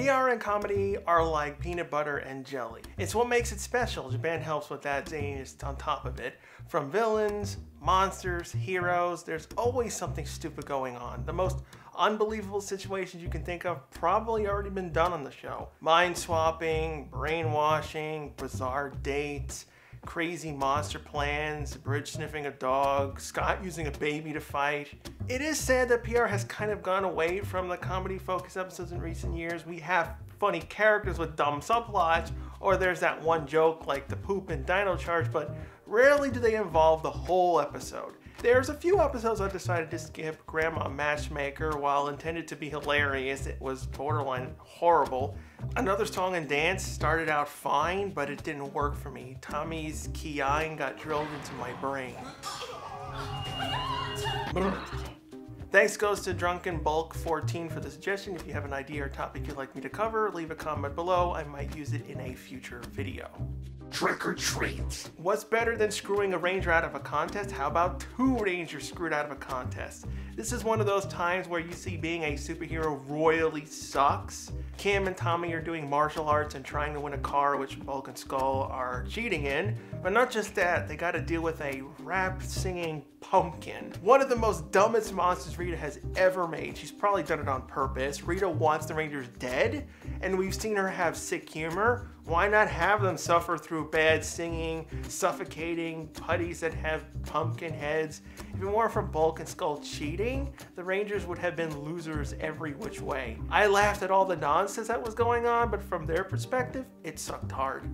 PR and comedy are like peanut butter and jelly. It's what makes it special. Japan helps with that zaniness on top of it. From villains, monsters, heroes, there's always something stupid going on. The most unbelievable situations you can think of probably already been done on the show. Mind swapping, brainwashing, bizarre dates, crazy monster plans, Bridge sniffing a dog, Scott using a baby to fight. It is sad that PR has kind of gone away from the comedy focused episodes in recent years. We have funny characters with dumb subplots, or there's that one joke like the poop and dino charge, but rarely do they involve the whole episode. There's a few episodes I decided to skip. Grandma Matchmaker, while intended to be hilarious, it was borderline horrible. Another Song and Dance started out fine, but it didn't work for me. Tommy's Kiai got drilled into my brain. Thanks goes to Drunken Bulk 14 for the suggestion. If you have an idea or topic you'd like me to cover, leave a comment below. I might use it in a future video. Trick or treat. What's better than screwing a ranger out of a contest? How about 2 rangers screwed out of a contest? This is one of those times where you see being a superhero royally sucks. Kim and Tommy are doing martial arts and trying to win a car, which Bulk and Skull are cheating in. But not just that, they gotta deal with a rap-singing pumpkin. One of the most dumbest monsters Rita has ever made. She's probably done it on purpose. Rita wants the Rangers dead, and we've seen her have sick humor. Why not have them suffer through bad singing, suffocating putties that have pumpkin heads? If it weren't for Bulk and Skull cheating, the Rangers would have been losers every which way. I laughed at all the nonsense that was going on, but from their perspective, it sucked hard.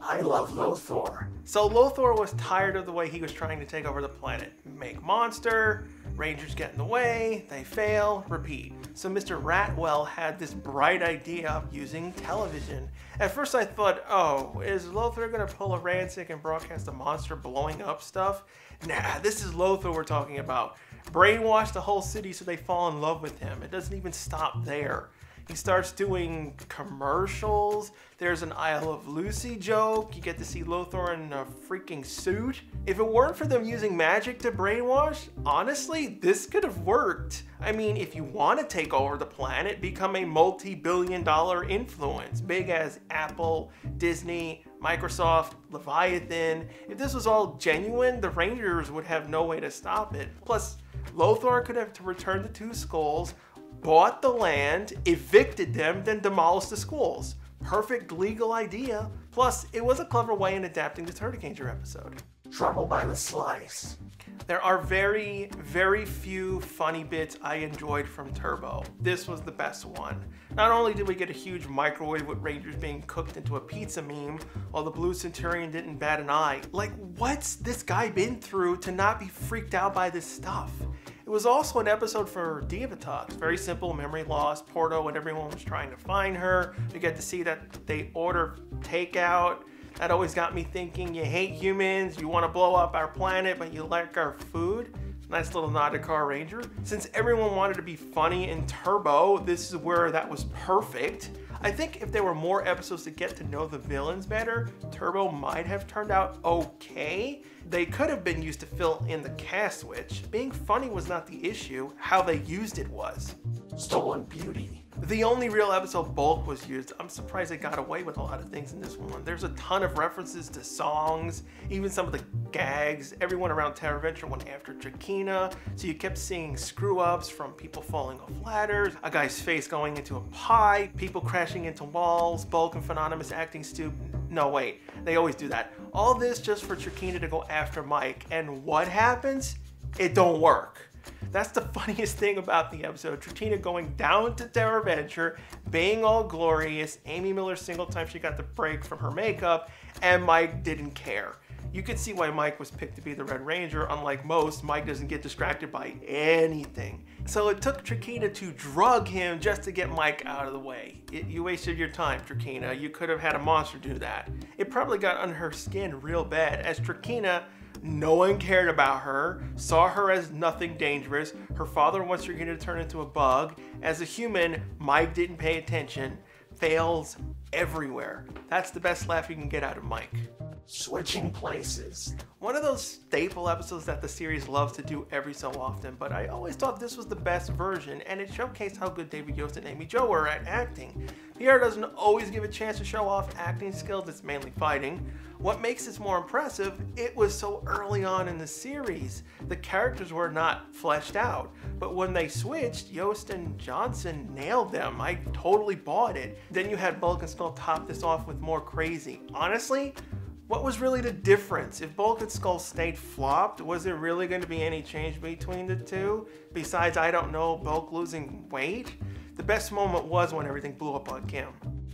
I love Lothor. So Lothor was tired of the way he was trying to take over the planet. Make monster, Rangers get in the way, they fail, repeat. So Mr. Ratwell had this bright idea of using television. At first I thought, oh, is Lothor gonna pull a Rancic and broadcast a monster blowing up stuff? Nah, this is Lothor we're talking about. Brainwash the whole city so they fall in love with him. It doesn't even stop there. He starts doing commercials. There's an Isle of Lucy joke. You get to see Lothor in a freaking suit. If it weren't for them using magic to brainwash, honestly, this could have worked. I mean, if you want to take over the planet, become a multi-billion-dollar influence, big as Apple, Disney, Microsoft, Leviathan. If this was all genuine, the Rangers would have no way to stop it. Plus, Lothor could have to return the 2 skulls, bought the land, evicted them, then demolished the schools. Perfect legal idea. Plus, it was a clever way in adapting the Turtlecanger episode. Trouble by the Slice. There are very, very few funny bits I enjoyed from Turbo. This was the best one. Not only did we get a huge microwave with Rangers being cooked into a pizza meme, while the Blue Centurion didn't bat an eye. Like, what's this guy been through to not be freaked out by this stuff? It was also an episode for Diva Talks. Very simple, memory loss, Porto, and everyone was trying to find her. We get to see that they order takeout. That always got me thinking, you hate humans, you want to blow up our planet, but you like our food. Nice little nod to Car Ranger. Since everyone wanted to be funny in Turbo, this is where that was perfect. I think if there were more episodes to get to know the villains better, Turbo might have turned out okay. They could have been used to fill in the cast switch. Being funny was not the issue, how they used it was. Stolen Beauty. The only real episode Bulk was used. I'm surprised they got away with a lot of things in this one. There's a ton of references to songs, even some of the gags. Everyone around TerraVenture went after Trakina, so you kept seeing screw-ups from people falling off ladders, a guy's face going into a pie, people crashing into walls, Bulk and Phenonymous acting stupid. No, wait, they always do that. All this just for Trakina to go after Mike, and what happens? It don't work. That's the funniest thing about the episode. Trakina going down to TerraVenture, being all glorious, Amy Miller single time she got the break from her makeup, and Mike didn't care. You can see why Mike was picked to be the Red Ranger. Unlike most, Mike doesn't get distracted by anything. So it took Trakina to drug him just to get Mike out of the way. You wasted your time, Trakina. You could have had a monster do that. It probably got under her skin real bad, as Trakina, no one cared about her, saw her as nothing dangerous. Her father wants Trakina to turn into a bug. As a human, Mike didn't pay attention. Fails everywhere. That's the best laugh you can get out of Mike. Switching places. One of those staple episodes that the series loves to do every so often, but I always thought this was the best version, and it showcased how good David Yost and Amy Jo were at acting. PR doesn't always give a chance to show off acting skills, it's mainly fighting. What makes this more impressive, it was so early on in the series. The characters were not fleshed out, but when they switched, Yost and Johnson nailed them. I totally bought it. Then you had Bulk and Skull top this off with more crazy. Honestly, what was really the difference? If Bulk and Skull stayed flopped, was there really going to be any change between the two? Besides, I don't know, Bulk losing weight? The best moment was when everything blew up on Kim.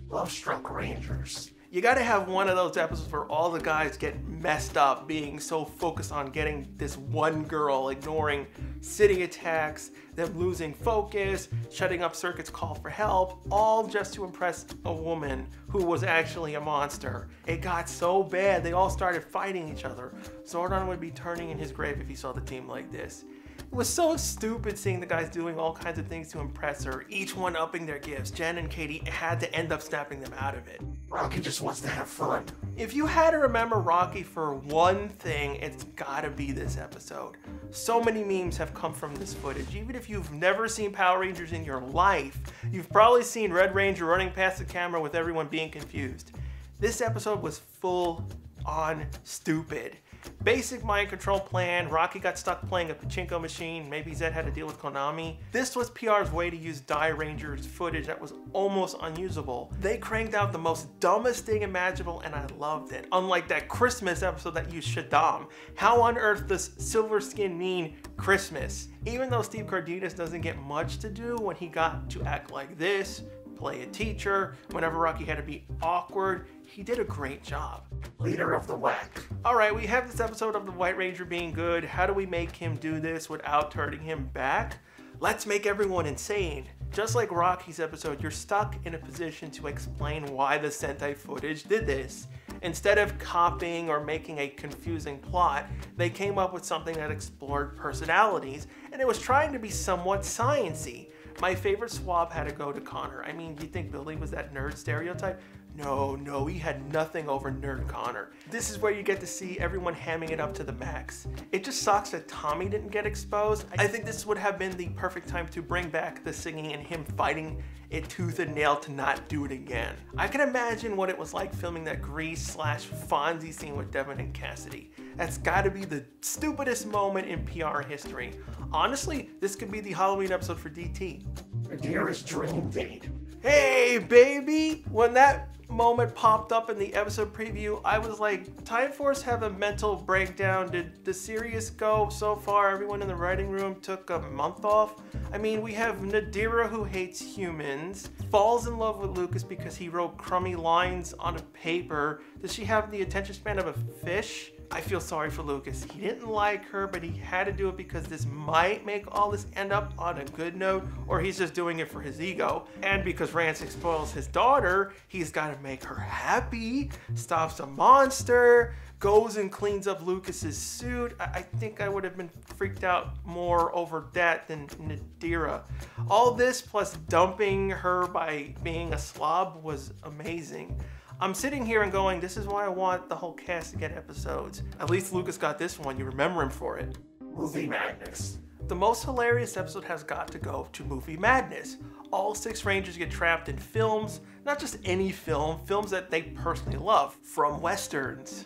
Love-struck Rangers. You gotta have one of those episodes where all the guys get messed up being so focused on getting this one girl, ignoring city attacks, them losing focus, shutting up Circuit's call for help, all just to impress a woman who was actually a monster. It got so bad, they all started fighting each other. Zordon would be turning in his grave if he saw the team like this. It was so stupid seeing the guys doing all kinds of things to impress her, each one upping their gifts. Jen and Katie had to end up snapping them out of it. Rocky just wants to have fun. If you had to remember Rocky for one thing, it's gotta be this episode. So many memes have come from this footage. Even if you've never seen Power Rangers in your life, you've probably seen Red Ranger running past the camera with everyone being confused. This episode was full on stupid. Basic mind control plan, Rocky got stuck playing a pachinko machine, maybe Zed had to deal with Konami. This was PR's way to use Die Ranger's footage that was almost unusable. They cranked out the most dumbest thing imaginable and I loved it. Unlike that Christmas episode that used Shaddam. How on earth does Silver Skin mean Christmas? Even though Steve Cardenas doesn't get much to do when he got to act like this, play a teacher, whenever Rocky had to be awkward, he did a great job. Leader of the Whack. Alright, we have this episode of the White Ranger being good. How do we make him do this without turning him back? Let's make everyone insane. Just like Rocky's episode, you're stuck in a position to explain why the Sentai footage did this. Instead of copying or making a confusing plot, they came up with something that explored personalities, and it was trying to be somewhat sciencey. My favorite swab had to go to Connor. I mean, do you think Billy was that nerd stereotype? No, he had nothing over Nerd Connor. This is where you get to see everyone hamming it up to the max. It just sucks that Tommy didn't get exposed. I think this would have been the perfect time to bring back the singing and him fighting it tooth and nail to not do it again. I can imagine what it was like filming that Grease/Fonzie scene with Devin and Cassidy. That's gotta be the stupidest moment in PR history. Honestly, this could be the Halloween episode for DT. Nadira's dream date. Hey, baby! When that moment popped up in the episode preview, I was like, Time Force have a mental breakdown? Did the series go so far? Everyone in the writing room took a month off? I mean, we have Nadira who hates humans, falls in love with Lucas because he wrote crummy lines on a paper. Does she have the attention span of a fish? I feel sorry for Lucas. He didn't like her, but he had to do it because this might make all this end up on a good note, or he's just doing it for his ego. And because Rancic spoils his daughter, he's got to make her happy, stops a monster, goes and cleans up Lucas's suit. I think I would have been freaked out more over that than Nadira. All this plus dumping her by being a slob was amazing. I'm sitting here and going, this is why I want the whole cast to get episodes. At least Lucas got this one, you remember him for it. Movie Madness. The most hilarious episode has got to go to Movie Madness. All 6 Rangers get trapped in films, not just any film, films that they personally love, from westerns,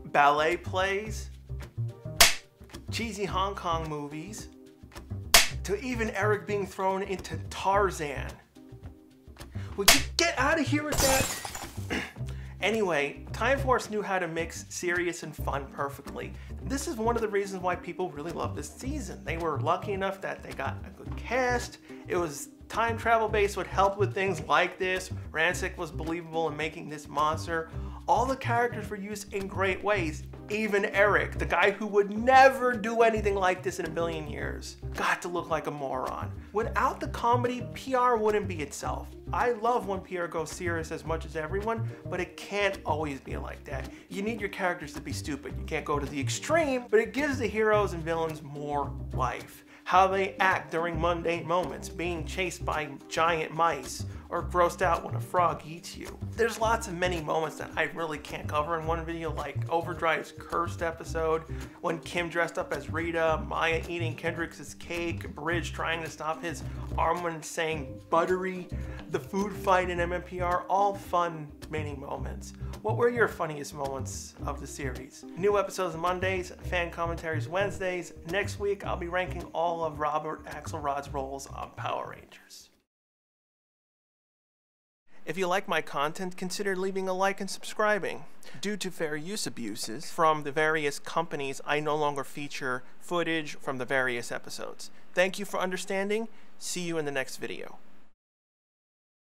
ballet plays, cheesy Hong Kong movies, to even Eric being thrown into Tarzan. Would you get out of here with that? Anyway, Time Force knew how to mix serious and fun perfectly. This is one of the reasons why people really love this season. They were lucky enough that they got a good cast. It was time travel based, would help with things like this. Rancic was believable in making this monster. All the characters were used in great ways. Even Eric, the guy who would never do anything like this in a billion years, got to look like a moron. Without the comedy, PR wouldn't be itself. I love when PR goes serious as much as everyone, but it can't always be like that. You need your characters to be stupid. You can't go to the extreme, but it gives the heroes and villains more life. How they act during mundane moments, being chased by giant mice, or grossed out when a frog eats you. There's lots of many moments that I really can't cover in one video, like Overdrive's cursed episode, when Kim dressed up as Rita, Maya eating Kendrick's cake, Bridge trying to stop his arm when saying buttery, the food fight in MMPR, all fun many moments. What were your funniest moments of the series? New episodes Mondays, fan commentaries Wednesdays. Next week I'll be ranking all of Robert Axelrod's roles on Power Rangers. If you like my content, consider leaving a like and subscribing. Due to fair use abuses from the various companies, I no longer feature footage from the various episodes. Thank you for understanding. See you in the next video.